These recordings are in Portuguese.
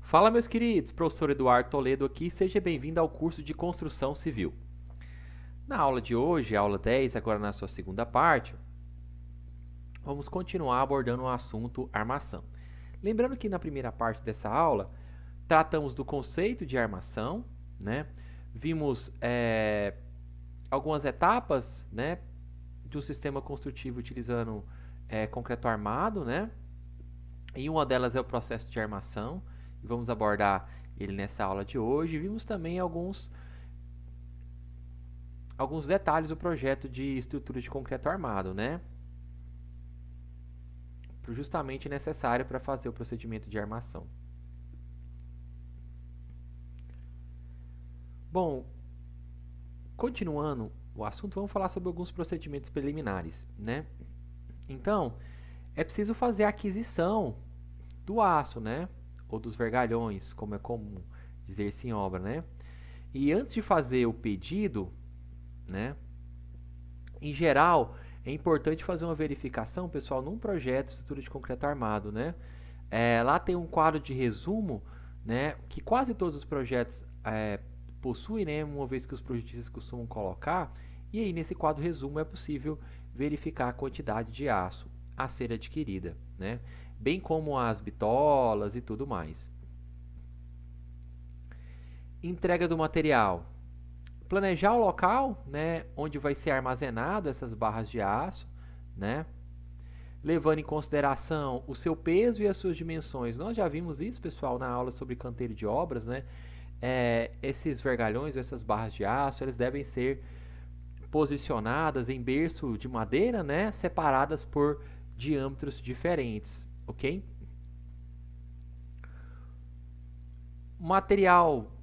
Fala, meus queridos, professor Eduardo Toledo aqui, seja bem-vindo ao curso de Construção Civil. Na aula de hoje, aula 10, agora na sua segunda parte, vamos continuar abordando o assunto armação. Lembrando que na primeira parte dessa aula, tratamos do conceito de armação, né? Vimos algumas etapas, né, de um sistema construtivo utilizando concreto armado, né? E uma delas é o processo de armação, e vamos abordar ele nessa aula de hoje. Vimos também alguns detalhes do projeto de estrutura de concreto armado, né? Justamente necessário para fazer o procedimento de armação. Bom, continuando o assunto, vamos falar sobre alguns procedimentos preliminares, né? Então, é preciso fazer a aquisição do aço, né? Ou dos vergalhões, como é comum dizer-se em obra, né? E antes de fazer o pedido, né? Em geral, é importante fazer uma verificação, pessoal, num projeto de estrutura de concreto armado, né? Lá tem um quadro de resumo, né? Que quase todos os projetos possuem, né? Uma vez que os projetistas costumam colocar. E aí, nesse quadro resumo, é possível verificar a quantidade de aço a ser adquirida, né? Bem como as bitolas e tudo mais. Entrega do material. Planejar o local, né, onde vai ser armazenado essas barras de aço, né, levando em consideração o seu peso e as suas dimensões. Nós já vimos isso, pessoal, na aula sobre canteiro de obras, né? Esses vergalhões, essas barras de aço, eles devem ser posicionadas em berço de madeira, né, separadas por diâmetros diferentes, ok? O material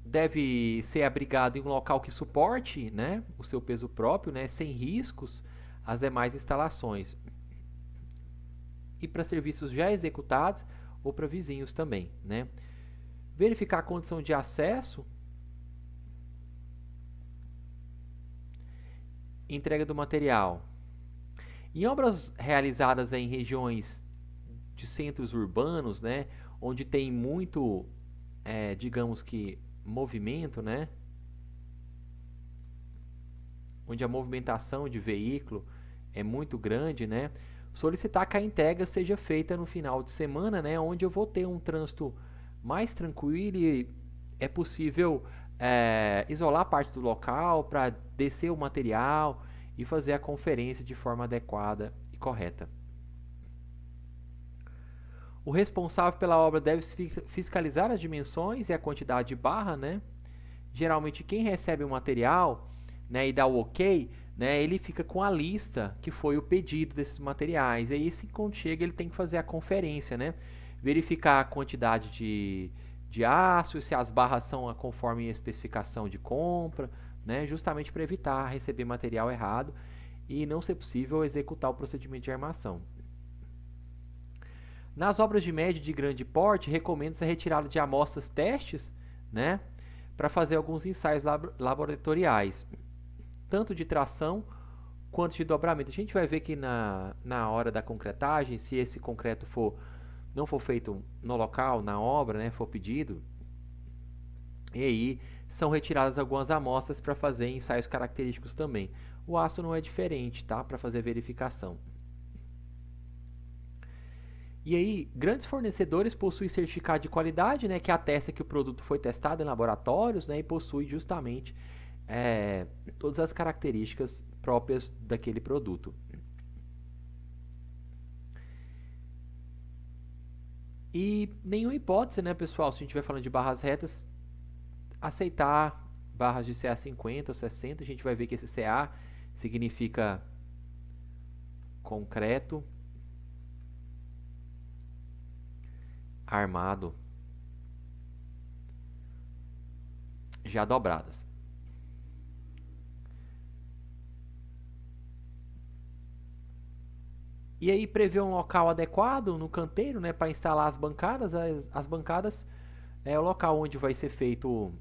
deve ser abrigado em um local que suporte, né, o seu peso próprio, né, sem riscos às demais instalações. E para serviços já executados ou para vizinhos também, né? Verificar a condição de acesso, entrega do material. Em obras realizadas em regiões de centros urbanos, né, onde tem muito, digamos que, movimento, né, onde a movimentação de veículo é muito grande, né, solicitar que a entrega seja feita no final de semana, né, onde eu vou ter um trânsito mais tranquilo e é possível isolar parte do local para descer o material e fazer a conferência de forma adequada e correta. O responsável pela obra deve fiscalizar as dimensões e a quantidade de barra, né? Geralmente quem recebe o material, né, e dá o ok, né, ele fica com a lista que foi o pedido desses materiais. E aí, assim, quando chega, ele tem que fazer a conferência, né? Verificar a quantidade de aço, se as barras são conforme a especificação de compra, né? Justamente para evitar receber material errado e não ser possível executar o procedimento de armação. Nas obras de médio e de grande porte, recomenda-se a retirada de amostras testes, né, para fazer alguns ensaios laboratoriais, tanto de tração quanto de dobramento. A gente vai ver que na hora da concretagem, se esse concreto não for feito no local, na obra, né, for pedido, e aí são retiradas algumas amostras para fazer ensaios característicos também. O aço não é diferente, tá, para fazer verificação. E aí, grandes fornecedores possuem certificado de qualidade, né, que atesta que o produto foi testado em laboratórios, né, e possui justamente todas as características próprias daquele produto. E nenhuma hipótese, né, pessoal, se a gente estiver falando de barras retas, aceitar barras de CA 50 ou 60, a gente vai ver que esse CA significa concreto armado já dobradas. E aí prever um local adequado no canteiro, né, para instalar as bancadas. As bancadas é o local onde vai ser feito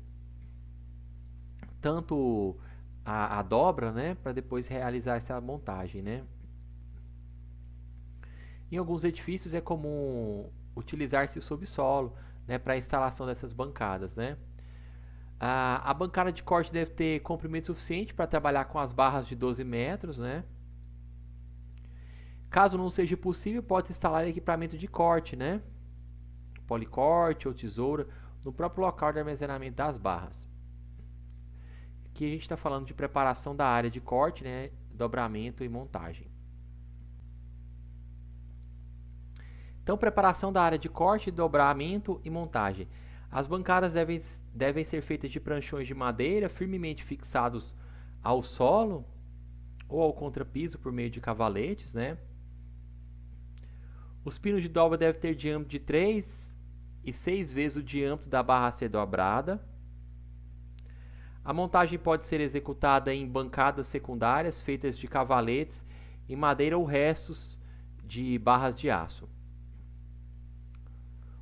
tanto a dobra, né, para depois realizar essa montagem, né. Em alguns edifícios é comum utilizar-se o subsolo, né, para a instalação dessas bancadas, né? A bancada de corte deve ter comprimento suficiente para trabalhar com as barras de 12 metros, né? Caso não seja possível, pode instalar equipamento de corte, né? Policorte ou tesoura no próprio local de armazenamento das barras. Aqui a gente está falando de preparação da área de corte, né? Dobramento e montagem. Então, preparação da área de corte, dobramento e montagem. As bancadas devem ser feitas de pranchões de madeira firmemente fixados ao solo ou ao contrapiso por meio de cavaletes, né? Os pinos de dobra devem ter diâmetro de 3 e 6 vezes o diâmetro da barra a ser dobrada. A montagem pode ser executada em bancadas secundárias feitas de cavaletes em madeira ou restos de barras de aço.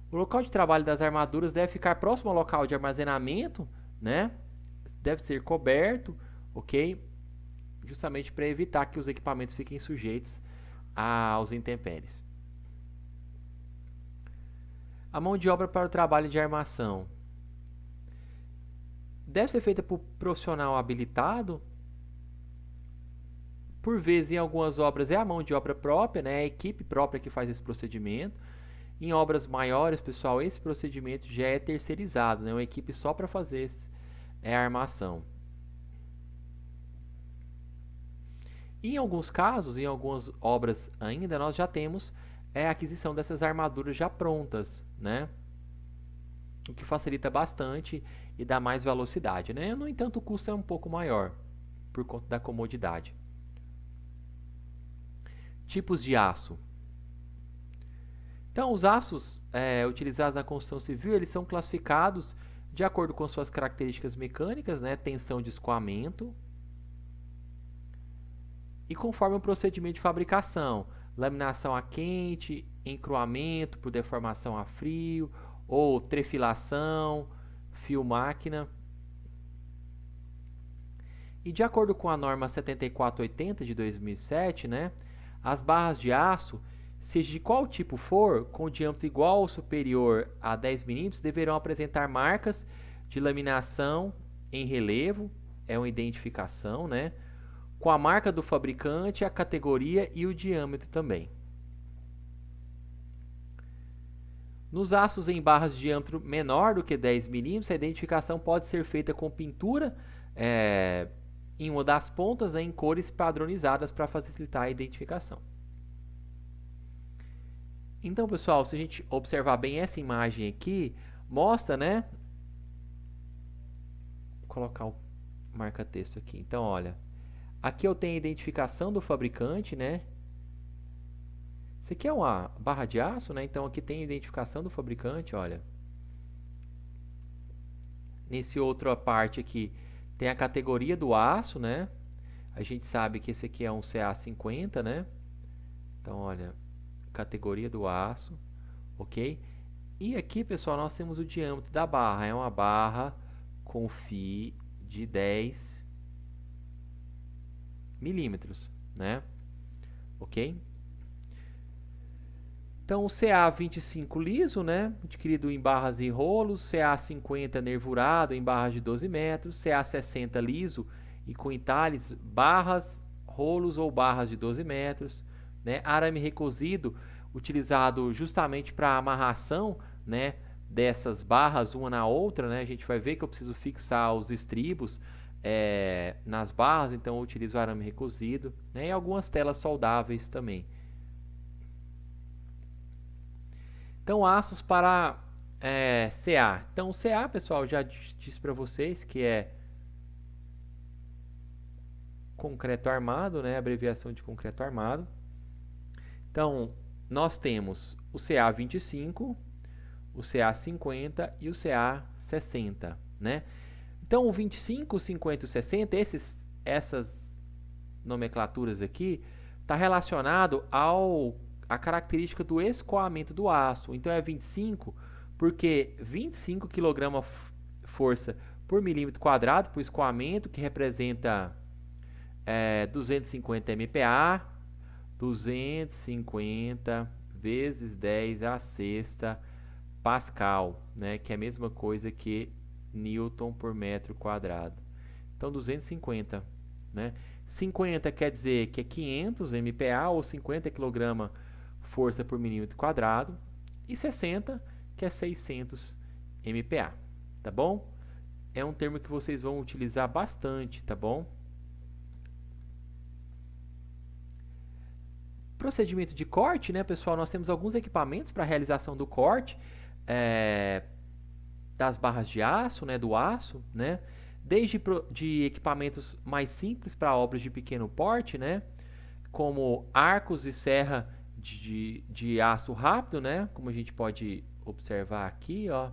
O local de trabalho das armaduras deve ficar próximo ao local de armazenamento, né? Deve ser coberto, ok? Justamente para evitar que os equipamentos fiquem sujeitos aos intempéries. A mão de obra para o trabalho de armação deve ser feita por profissional habilitado. Por vezes, em algumas obras, é a mão de obra própria, né? É a equipe própria que faz esse procedimento. Em obras maiores, pessoal, esse procedimento já é terceirizado, né? Uma equipe só para fazer a armação. Em alguns casos, em algumas obras ainda, nós já temos a aquisição dessas armaduras já prontas, né? O que facilita bastante e dá mais velocidade, né? No entanto, o custo é um pouco maior por conta da comodidade. Tipos de aço. Então, os aços utilizados na construção civil, eles são classificados de acordo com suas características mecânicas, né? Tensão de escoamento, e conforme o procedimento de fabricação, laminação a quente, encruamento por deformação a frio, ou trefilação, fio-máquina. E de acordo com a norma 7480 de 2007, né? As barras de aço, seja de qual tipo for, com diâmetro igual ou superior a 10 mm, deverão apresentar marcas de laminação em relevo, é uma identificação, né? Com a marca do fabricante, a categoria e o diâmetro também. Nos aços em barras de diâmetro menor do que 10 mm, a identificação pode ser feita com pintura em uma das pontas, né, em cores padronizadas para facilitar a identificação. Então, pessoal, se a gente observar bem essa imagem aqui, mostra, né? Vou colocar o marca-texto aqui. Então, olha, aqui eu tenho a identificação do fabricante, né? Isso aqui é uma barra de aço, né? Então, aqui tem a identificação do fabricante, olha. Nesse outra parte aqui, tem a categoria do aço, né? A gente sabe que esse aqui é um CA50, né? Então, olha, categoria do aço, ok? E aqui, pessoal, nós temos o diâmetro da barra. É uma barra com fio de 10 milímetros, né? Ok? Então, o CA25 liso, né? Adquirido em barras e rolos. CA50 nervurado em barras de 12 metros. CA60 liso e com entalhes, barras, rolos ou barras de 12 metros. Né? Arame recozido, utilizado justamente para amarração, né, dessas barras uma na outra, né? A gente vai ver que eu preciso fixar os estribos nas barras, então eu utilizo o arame recozido, né? E algumas telas soldáveis também. Então, aços para CA. Então, o CA, pessoal, já disse para vocês que é concreto armado, né? Abreviação de concreto armado. Então, nós temos o CA25, o CA50 e o CA60, né? Então, o 25, 50 e 60, essas nomenclaturas aqui, está relacionado a característica do escoamento do aço. Então, é 25 porque 25 kg força por milímetro quadrado por escoamento, que representa 250 MPa, 250 vezes 10 a sexta Pascal, né, que é a mesma coisa que Newton por metro quadrado. Então 250, né? 50 quer dizer que é 500 MPa ou 50 kg força por milímetro quadrado e 60 que é 600 MPa, tá bom? É um termo que vocês vão utilizar bastante, tá bom? Procedimento de corte, né, pessoal? Nós temos alguns equipamentos para realização do corte das barras de aço, né, do aço, né? Desde de equipamentos mais simples para obras de pequeno porte, né? Como arcos e serra de aço rápido, né? Como a gente pode observar aqui, ó.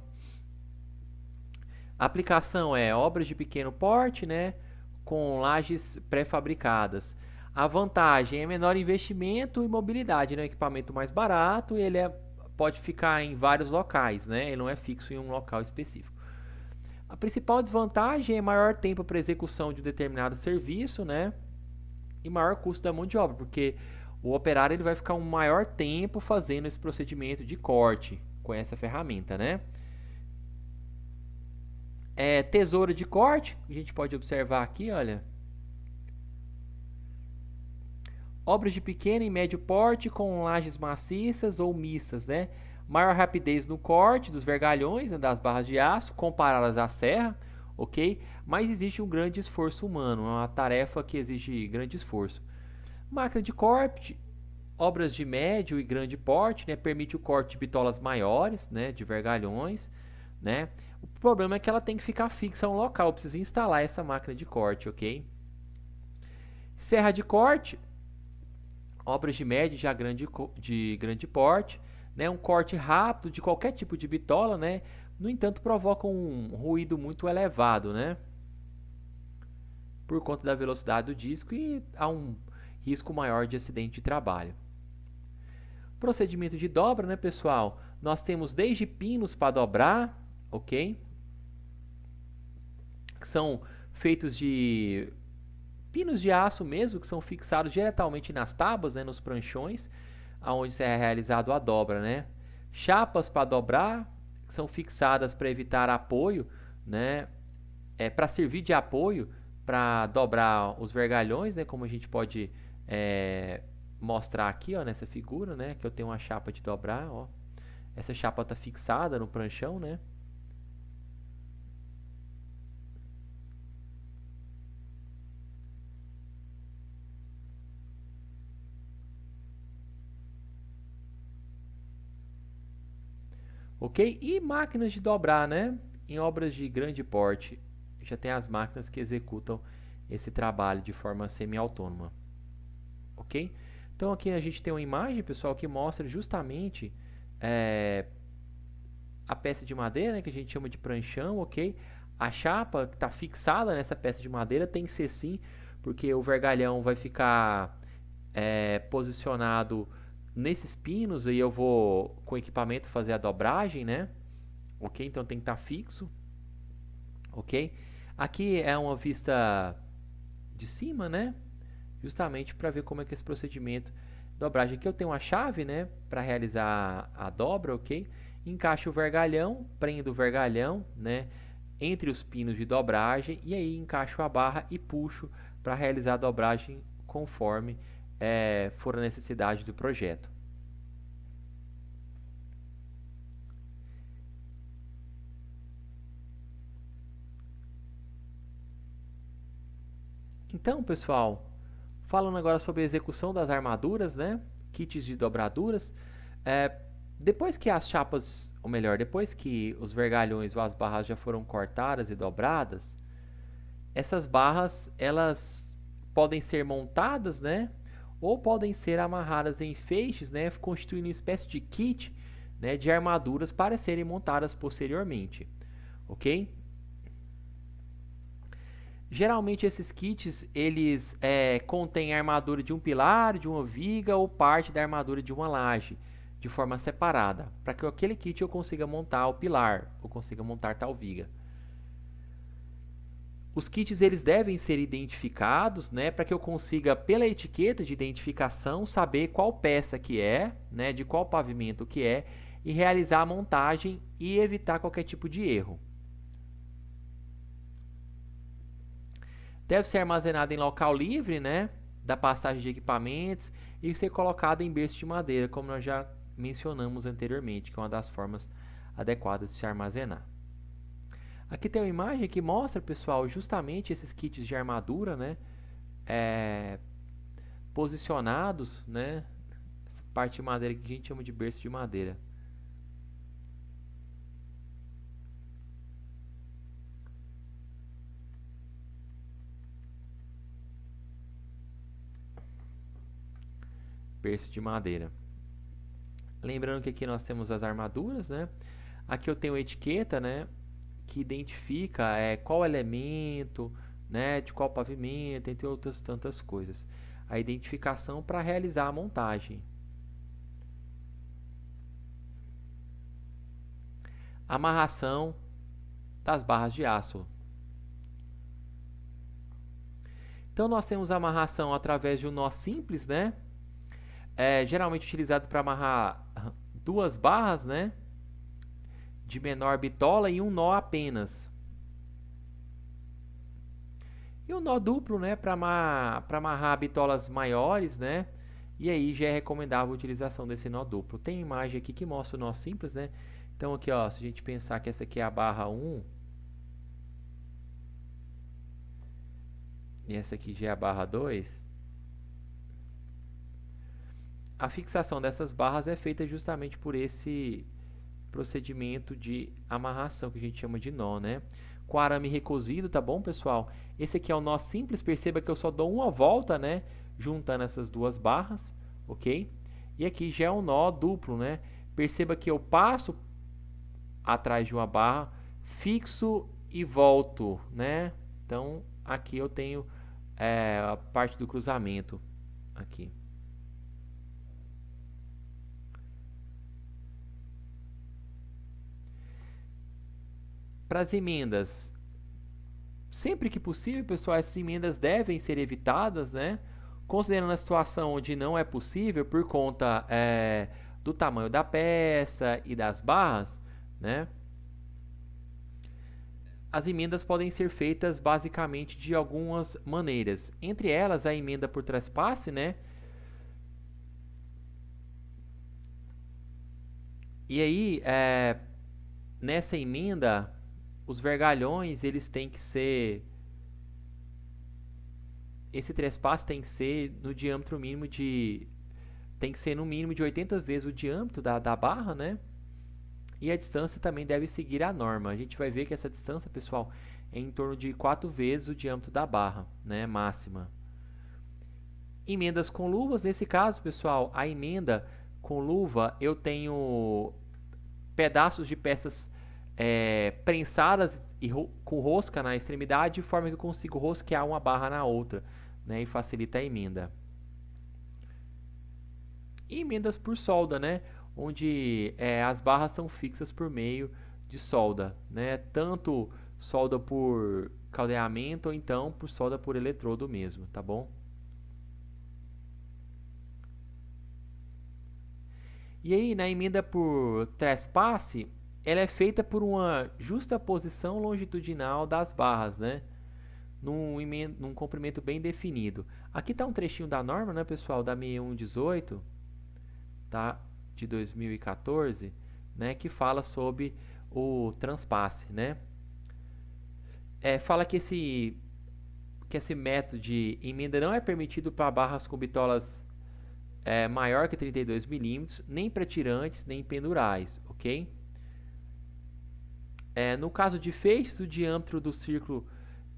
A aplicação é obras de pequeno porte, né? Com lajes pré-fabricadas. A vantagem é menor investimento e mobilidade, né? Equipamento mais barato e ele pode ficar em vários locais, né? Ele não é fixo em um local específico. A principal desvantagem é maior tempo para execução de um determinado serviço, né? E maior custo da mão de obra, porque o operário ele vai ficar um maior tempo fazendo esse procedimento de corte com essa ferramenta, né? Tesoura de corte, a gente pode observar aqui, olha. Obras de pequeno e médio porte com lajes maciças ou mistas, né? Maior rapidez no corte dos vergalhões, né, das barras de aço, comparadas à serra, ok? Mas existe um grande esforço humano, é uma tarefa que exige grande esforço. Máquina de corte, obras de médio e grande porte, né? Permite o corte de bitolas maiores, né? De vergalhões, né? O problema é que ela tem que ficar fixa em um local, precisa instalar essa máquina de corte, ok? Serra de corte, obras de médio de grande porte, né? Um corte rápido de qualquer tipo de bitola, né? No entanto, provoca um ruído muito elevado, né? Por conta da velocidade do disco e há um risco maior de acidente de trabalho. Procedimento de dobra, né, pessoal? Nós temos desde pinos para dobrar, ok? Que são feitos de pinos de aço mesmo, que são fixados diretamente nas tábuas, né, nos pranchões, aonde é realizado a dobra, né? Chapas para dobrar, que são fixadas para evitar apoio, né? Para servir de apoio para dobrar os vergalhões, né? Como a gente pode mostrar aqui, ó, nessa figura, né? Que eu tenho uma chapa de dobrar, ó. Essa chapa está fixada no pranchão, né? Ok? E máquinas de dobrar, né? Em obras de grande porte, já tem as máquinas que executam esse trabalho de forma semi-autônoma. Ok? Então aqui a gente tem uma imagem, pessoal, que mostra justamente a peça de madeira, né, que a gente chama de pranchão, ok? A chapa que está fixada nessa peça de madeira tem que ser sim, porque o vergalhão vai ficar posicionado nesses pinos e eu vou com o equipamento fazer a dobragem, né? Ok? Então tem que estar fixo, ok? Aqui é uma vista de cima, né? Justamente para ver como é que esse procedimento de dobragem. Aqui eu tenho uma chave, né? Para realizar a dobra, ok? Encaixo o vergalhão, prendo o vergalhão, né? Entre os pinos de dobragem e aí encaixo a barra e puxo para realizar a dobragem conforme for a necessidade do projeto. Então, pessoal, falando agora sobre a execução das armaduras, né? Kits de dobraduras. Depois que as chapas, ou melhor, depois que os vergalhões ou as barras já foram cortadas e dobradas, essas barras, elas podem ser montadas, né? Ou podem ser amarradas em feixes, né? Constituindo uma espécie de kit, né? De armaduras para serem montadas posteriormente, ok? Geralmente esses kits, eles contêm a armadura de um pilar, de uma viga ou parte da armadura de uma laje, de forma separada, para que aquele kit eu consiga montar o pilar, ou consiga montar tal viga. Os kits eles devem ser identificados, né, para que eu consiga, pela etiqueta de identificação, saber qual peça que é, né, de qual pavimento que é, e realizar a montagem e evitar qualquer tipo de erro. Deve ser armazenado em local livre, né, da passagem de equipamentos e ser colocado em berço de madeira, como nós já mencionamos anteriormente, que é uma das formas adequadas de se armazenar. Aqui tem uma imagem que mostra, pessoal, justamente esses kits de armadura, né, posicionados, né, essa parte de madeira que a gente chama de berço de madeira. Berço de madeira. Lembrando que aqui nós temos as armaduras, né? Aqui eu tenho a etiqueta, né, que identifica qual elemento, né, de qual pavimento, entre outras tantas coisas. A identificação para realizar a montagem. Amarração das barras de aço. Então nós temos a amarração através de um nó simples, né? Geralmente utilizado para amarrar duas barras, né, de menor bitola e um nó apenas. E um nó duplo, né, para amarrar bitolas maiores, né? E aí já é recomendável a utilização desse nó duplo. Tem imagem aqui que mostra o nó simples, né? Então aqui, ó, se a gente pensar que essa aqui é a barra 1 e essa aqui já é a barra 2, a fixação dessas barras é feita justamente por esse procedimento de amarração que a gente chama de nó, né? Com arame recozido, tá bom, pessoal? Esse aqui é o nó simples, perceba que eu só dou uma volta, né, juntando essas duas barras, ok? E aqui já é um nó duplo, né? Perceba que eu passo atrás de uma barra, fixo e volto, né? Então, aqui eu tenho a parte do cruzamento aqui. Para as emendas, sempre que possível, pessoal, essas emendas devem ser evitadas, né? Considerando a situação onde não é possível por conta do tamanho da peça e das barras, né? As emendas podem ser feitas basicamente de algumas maneiras. Entre elas, a emenda por trespasse, né? E aí, nessa emenda, os vergalhões, eles têm que ser... Esse trespasse tem que ser no diâmetro mínimo de... Tem que ser no mínimo de 80 vezes o diâmetro da barra, né? E a distância também deve seguir a norma. A gente vai ver que essa distância, pessoal, é em torno de 4 vezes o diâmetro da barra, né? Máxima. Emendas com luvas. Nesse caso, pessoal, a emenda com luva, eu tenho pedaços de peças prensadas e com rosca na extremidade, de forma que eu consigo rosquear uma barra na outra, né, e facilita a emenda. E emendas por solda, né, onde as barras são fixas por meio de solda, né, tanto solda por caldeamento ou então por solda por eletrodo mesmo, tá bom? E aí, na emenda por trespasse, ela é feita por uma justa posição longitudinal das barras, né? Num comprimento bem definido. Aqui está um trechinho da norma, né, pessoal, da 6118, tá? De 2014, né, que fala sobre o transpasse, né? Fala que esse método de emenda não é permitido para barras com bitolas maior que 32 milímetros, nem para tirantes, nem pendurais, ok? No caso de feixes, o diâmetro do círculo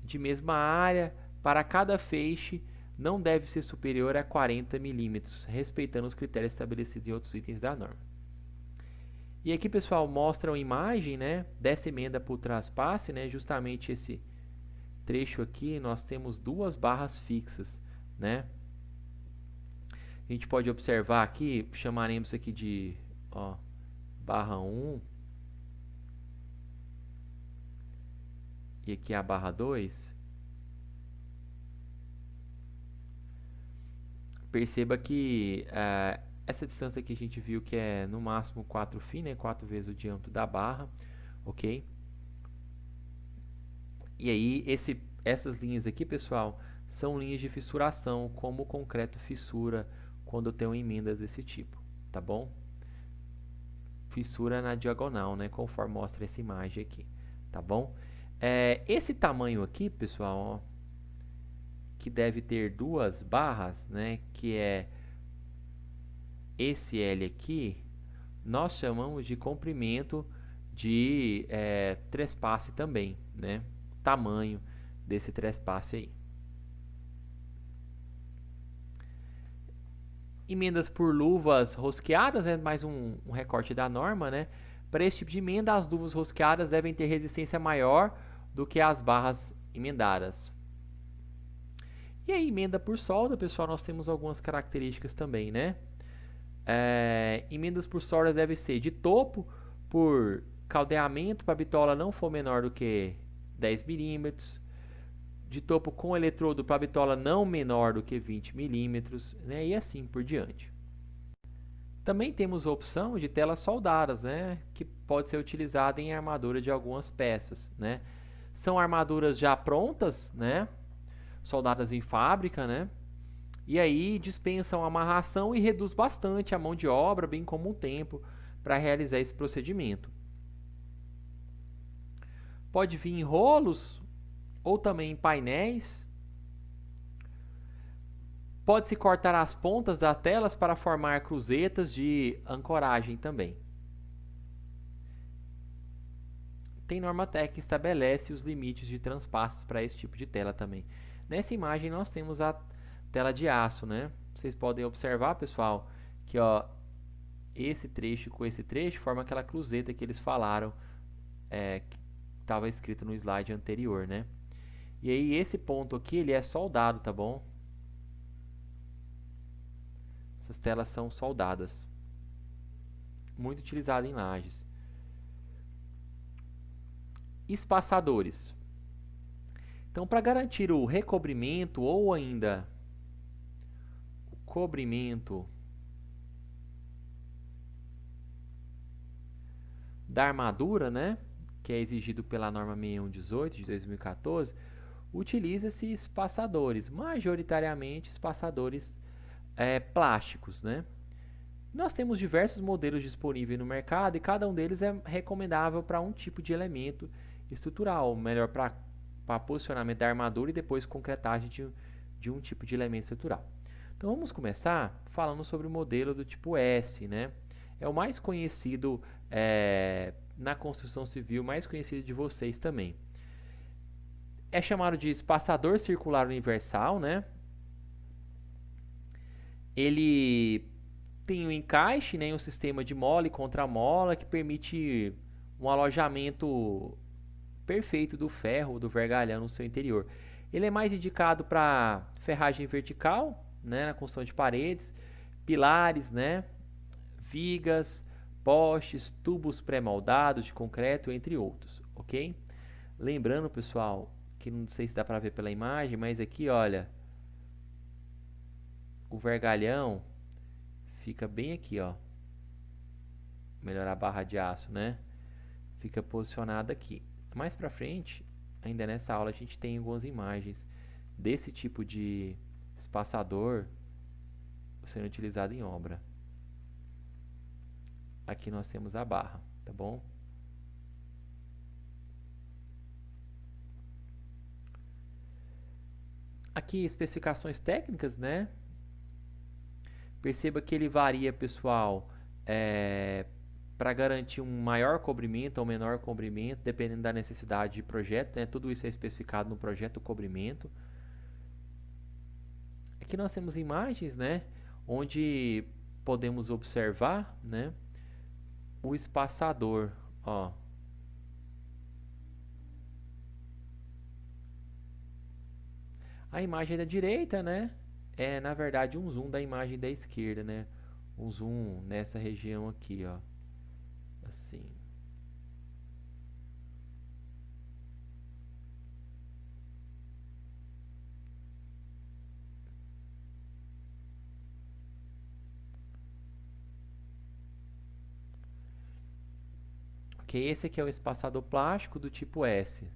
de mesma área para cada feixe não deve ser superior a 40 milímetros, respeitando os critérios estabelecidos em outros itens da norma. E aqui, pessoal, mostra uma imagem, né, dessa emenda por traspasse, né, justamente esse trecho aqui, nós temos duas barras fixas, né? A gente pode observar aqui, chamaremos aqui de barra 1 e aqui a barra 2. Perceba que Essa distância aqui a gente viu que é no máximo 4 φ, né? 4 vezes o diâmetro da barra, ok? E aí, essas linhas aqui, pessoal, são linhas de fissuração, como o concreto fissura quando eu tenho emendas desse tipo, tá bom? Fissura na diagonal, né? Conforme mostra essa imagem aqui, tá bom? Esse tamanho aqui, pessoal, ó, que deve ter duas barras, né? Que é esse L aqui, nós chamamos de comprimento de trespasse também, né? Tamanho desse trespasse aí. Emendas por luvas rosqueadas, é mais um recorte da norma, né? Para esse tipo de emenda, as luvas rosqueadas devem ter resistência maior do que as barras emendadas. E a emenda por solda, pessoal, nós temos algumas características também, né? Emendas por solda devem ser de topo por caldeamento para a bitola não for menor do que 10 milímetros, de topo com eletrodo para a bitola não menor do que 20 milímetros, né? E assim por diante. Também temos a opção de telas soldadas, né? Que pode ser utilizada em armadura de algumas peças, né? São armaduras já prontas, né? Soldadas em fábrica, né? E aí dispensam a amarração e reduz bastante a mão de obra, bem como o tempo para realizar esse procedimento. Pode vir em rolos ou também em painéis. Pode-se cortar as pontas das telas para formar cruzetas de ancoragem também. Tem norma técnica que estabelece os limites de transpasses para esse tipo de tela também. Nessa imagem nós temos a tela de aço, né? Vocês podem observar, pessoal, que ó, esse trecho com esse trecho forma aquela cruzeta que eles falaram, que estava escrito no slide anterior, né? E aí esse ponto aqui, ele é soldado, tá bom? Essas telas são soldadas. Muito utilizado em lajes. Espaçadores. Então, para garantir o recobrimento ou ainda o cobrimento da armadura, né, que é exigido pela norma 6118 de 2014, utiliza-se espaçadores, majoritariamente espaçadores plásticos, né? Nós temos diversos modelos disponíveis no mercado e cada um deles é recomendável para um tipo de elemento estrutural, melhor para posicionamento da armadura e depois concretagem de um tipo de elemento estrutural. Então vamos começar falando sobre o modelo do tipo S, né? É o mais conhecido na construção civil, mais conhecido de vocês também. É chamado de espaçador circular universal, né? Ele tem um encaixe, né, um sistema de mola e contramola que permite um alojamento perfeito do ferro, do vergalhão no seu interior. Ele é mais indicado para ferragem vertical, né, na construção de paredes, pilares, né, vigas, postes, tubos pré-moldados de concreto, entre outros, ok? Lembrando, pessoal, que não sei se dá para ver pela imagem, mas aqui, olha, o vergalhão fica bem aqui, ó. Melhorar a barra de aço, né? Fica posicionada aqui. Mais para frente, ainda nessa aula, a gente tem algumas imagens desse tipo de espaçador sendo utilizado em obra. Aqui nós temos a barra, tá bom? Aqui especificações técnicas, né? Perceba que ele varia, pessoal, para garantir um maior cobrimento ou menor cobrimento, dependendo da necessidade de projeto, né? Tudo isso é especificado no projeto cobrimento. Aqui nós temos imagens, né? Onde podemos observar, né? O espaçador, ó. A imagem da direita, né? É, na verdade, um zoom da imagem da esquerda, né? Um zoom nessa região aqui, ó. Assim. Ok? Esse aqui é um espaçador plástico do tipo S.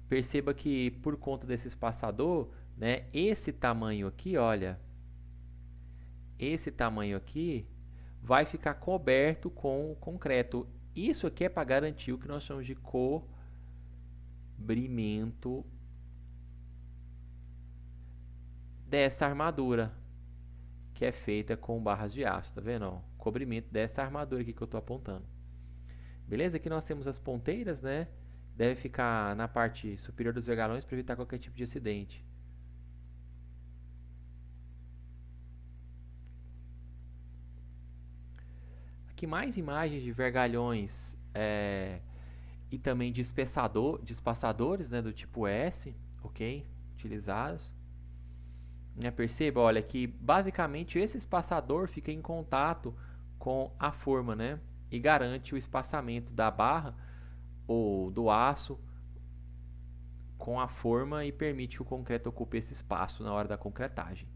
Perceba que por conta desse espaçador, né, esse tamanho aqui, olha, esse tamanho aqui vai ficar coberto com o concreto. Isso aqui é para garantir o que nós chamamos de cobrimento dessa armadura, que é feita com barras de aço, tá vendo? Ó, cobrimento dessa armadura aqui que eu estou apontando. Beleza? Aqui nós temos as ponteiras, né? Deve ficar na parte superior dos vergalhões para evitar qualquer tipo de acidente. Aqui mais imagens de vergalhões e também de espaçadores, né, do tipo S, ok? Utilizados. Perceba, olha, que basicamente esse espaçador fica em contato com a forma, né? E garante o espaçamento da barra ou do aço com a forma e permite que o concreto ocupe esse espaço na hora da concretagem.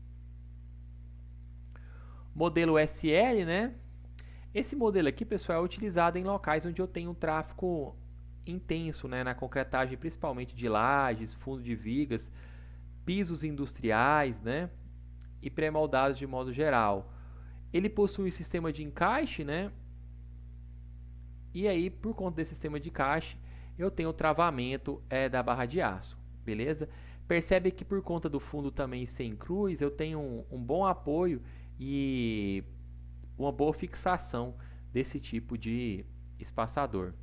Modelo SL, né? Esse modelo aqui, pessoal, é utilizado em locais onde eu tenho um tráfego intenso, né? Na concretagem, principalmente de lajes, fundo de vigas, pisos industriais, né? E pré-moldados de modo geral. Ele possui um sistema de encaixe, né? E aí, por conta desse sistema de encaixe, eu tenho o travamento da barra de aço, beleza? Percebe que por conta do fundo também sem cruz, eu tenho um bom apoio e uma boa fixação desse tipo de espaçador.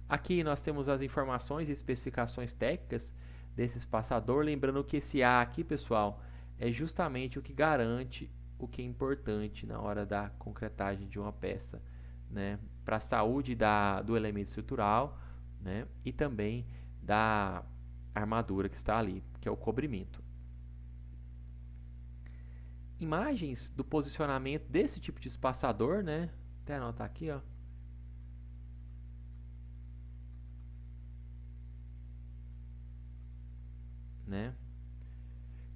Aqui nós temos as informações e especificações técnicas desse espaçador, lembrando que esse A aqui, pessoal, é justamente o que garante o que é importante na hora da concretagem de uma peça, né, para a saúde do elemento estrutural, né, e também da armadura que está ali, que é o cobrimento. Imagens do posicionamento desse tipo de espaçador, né, até anotar aqui, ó. Né?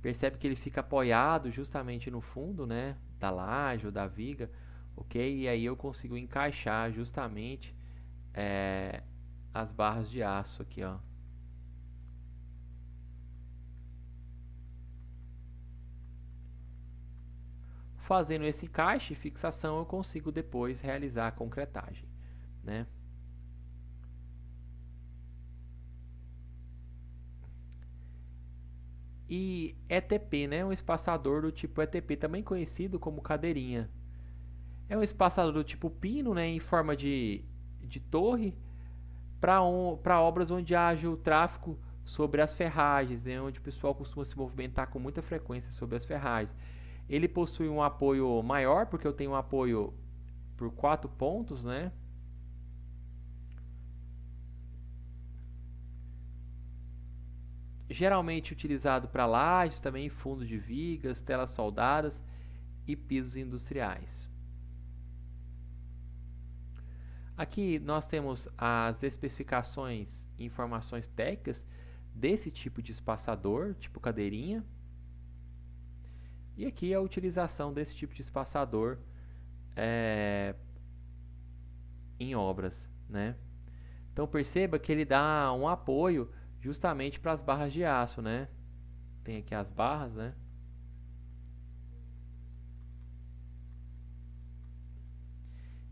Percebe que ele fica apoiado justamente no fundo, né, da laje ou da viga, ok? E aí eu consigo encaixar justamente as barras de aço aqui, ó. Fazendo esse encaixe e fixação, eu consigo depois realizar a concretagem, né? E ETP, né? Um espaçador do tipo ETP, também conhecido como cadeirinha. É um espaçador do tipo pino, né? Em forma de torre, para obras onde haja o tráfego sobre as ferragens, né? Onde o pessoal costuma se movimentar com muita frequência sobre as ferragens. Ele possui um apoio maior, porque eu tenho um apoio por 4 pontos, né? Geralmente utilizado para lajes, também fundo de vigas, telas soldadas e pisos industriais. Aqui nós temos as especificações e informações técnicas desse tipo de espaçador, tipo cadeirinha. E aqui a utilização desse tipo de espaçador em obras, né? Então perceba que ele dá um apoio justamente para as barras de aço, né? Tem aqui as barras, né?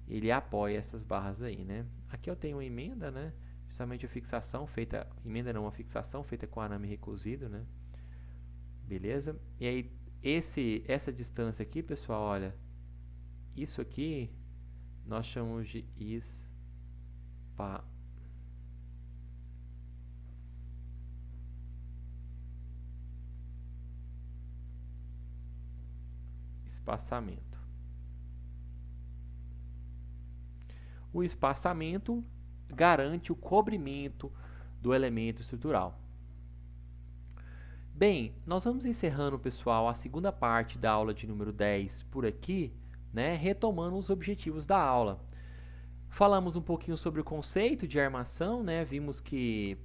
Ele apoia essas barras aí, né? Aqui eu tenho uma emenda, né? Justamente a fixação feita, emenda não, uma fixação feita com arame recozido, né? Beleza? E aí essa distância aqui, pessoal, olha, isso aqui nós chamamos de espaçamento. O espaçamento garante o cobrimento do elemento estrutural. Bem, nós vamos encerrando, pessoal, a segunda parte da aula de número 10 por aqui, né, retomando os objetivos da aula. Falamos um pouquinho sobre o conceito de armação, né, vimos que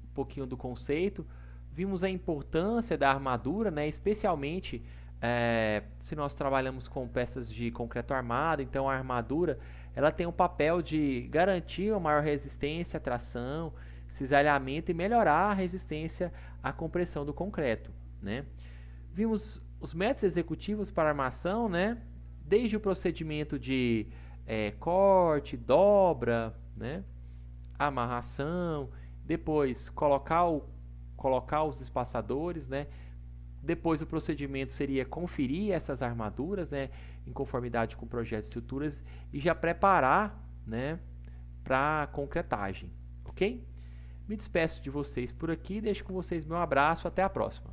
um pouquinho do conceito, vimos a importância da armadura, né, especialmente Se nós trabalhamos com peças de concreto armado, então a armadura ela tem o papel de garantir uma maior resistência à tração, cisalhamento e melhorar a resistência à compressão do concreto, né? Vimos os métodos executivos para armação, né? Desde o procedimento de corte, dobra, né? Amarração, depois colocar os espaçadores, né? Depois o procedimento seria conferir essas armaduras, né, em conformidade com o projeto de estruturas e já preparar, né, para concretagem, ok? Me despeço de vocês por aqui, deixo com vocês meu abraço, até a próxima.